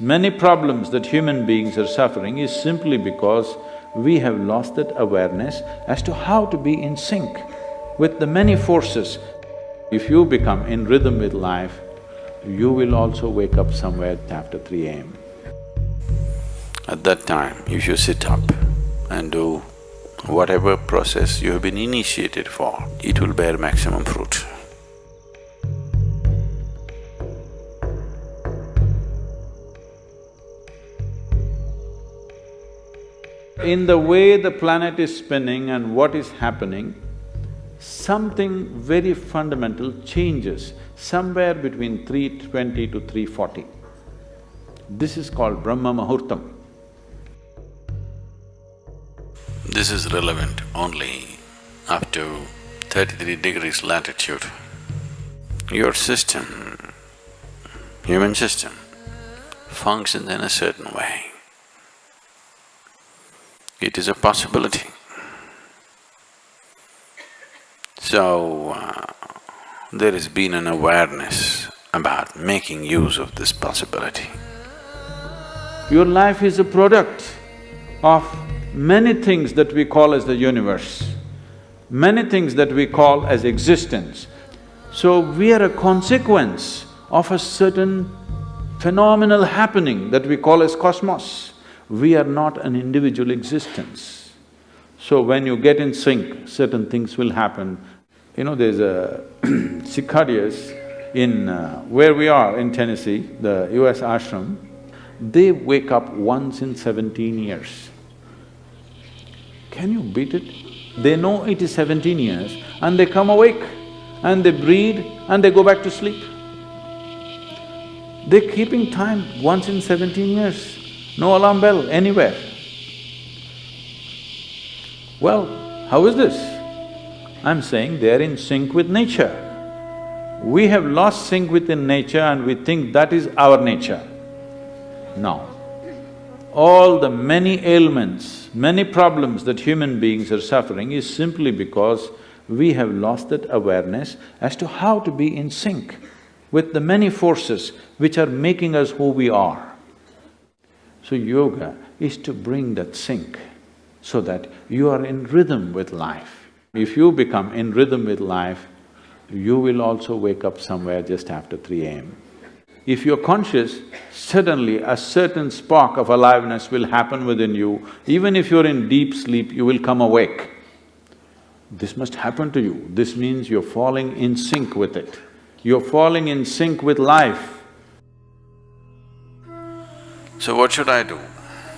Many problems that human beings are suffering is simply because we have lost that awareness as to how to be in sync with the many forces. If you become in rhythm with life, you will also wake up somewhere after 3 a.m. At that time, if you sit up and do whatever process you have been initiated for, it will bear maximum fruit. In the way the planet is spinning and what is happening, something very fundamental changes somewhere between 3:20 to 3:40. This is called Brahma Muhurta. This is relevant only up to 33 degrees latitude. Your system, human system, functions in a certain way. It is a possibility. So, there has been an awareness about making use of this possibility. Your life is a product of many things that we call as the universe, many things that we call as existence. So we are a consequence of a certain phenomenal happening that we call as cosmos. We are not an individual existence. So when you get in sync, certain things will happen. You know, there's a cicadas in where we are in Tennessee, the US ashram, they wake up once in 17 years. Can you beat it? They know it is 17 years and they come awake and they breathe and they go back to sleep. They're keeping time once in 17 years, no alarm bell anywhere. Well, how is this? I'm saying they're in sync with nature. We have lost sync within nature and we think that is our nature. No. All the many ailments, many problems that human beings are suffering is simply because we have lost that awareness as to how to be in sync with the many forces which are making us who we are. So yoga is to bring that sync so that you are in rhythm with life. If you become in rhythm with life, you will also wake up somewhere just after 3 a.m. If you're conscious, suddenly a certain spark of aliveness will happen within you. Even if you're in deep sleep, you will come awake. This must happen to you. This means you're falling in sync with it. You're falling in sync with life. So what should I do?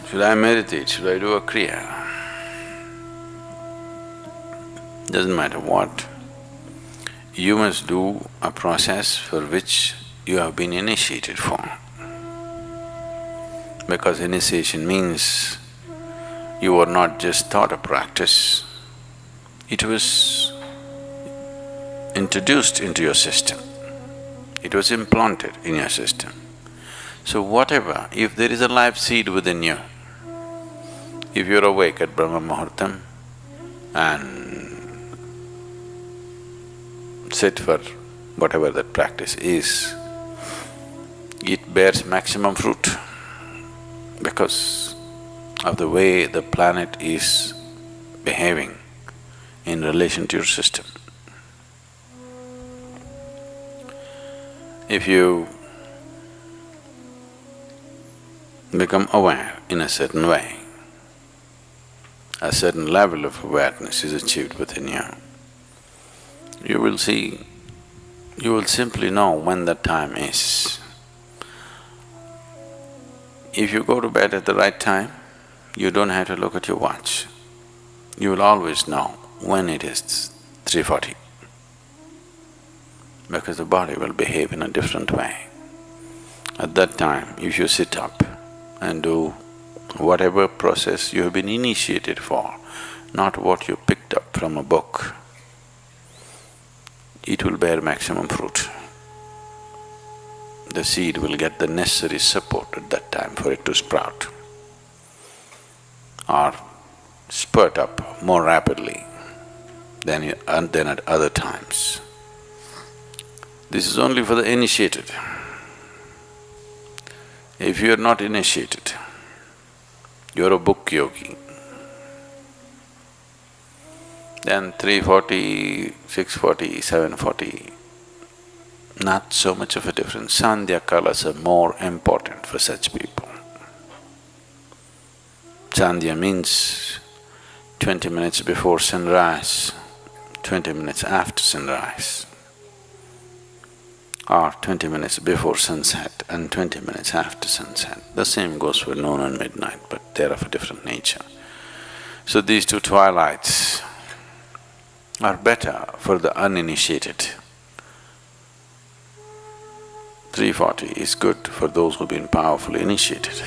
Should I meditate? Should I do a kriya? Doesn't matter what. You must do a process for which you have been initiated for. Because initiation means you were not just taught a practice, it was introduced into your system, it was implanted in your system. So whatever, if there is a life seed within you, if you're awake at Brahma Muhurtam and sit for whatever that practice is, it bears maximum fruit because of the way the planet is behaving in relation to your system. If you become aware in a certain way, a certain level of awareness is achieved within you, you will see, you will simply know when that time is. If you go to bed at the right time, you don't have to look at your watch. You will always know when it is 3:40, because the body will behave in a different way. At that time, if you sit up and do whatever process you have been initiated for, not what you picked up from a book, it will bear maximum fruit. The seed will get the necessary support at that time for it to sprout or spurt up more rapidly than at other times. This is only for the initiated. If you are not initiated, you are a book yogi, then 3:40, 6:40, 7:40, not so much of a difference. Sandhya kalas are more important for such people. Sandhya means 20 minutes before sunrise, 20 minutes after sunrise, or 20 minutes before sunset and 20 minutes after sunset. The same goes for noon and midnight, but they're of a different nature. So these two twilights are better for the uninitiated. 3:40 is good for those who've been powerfully initiated.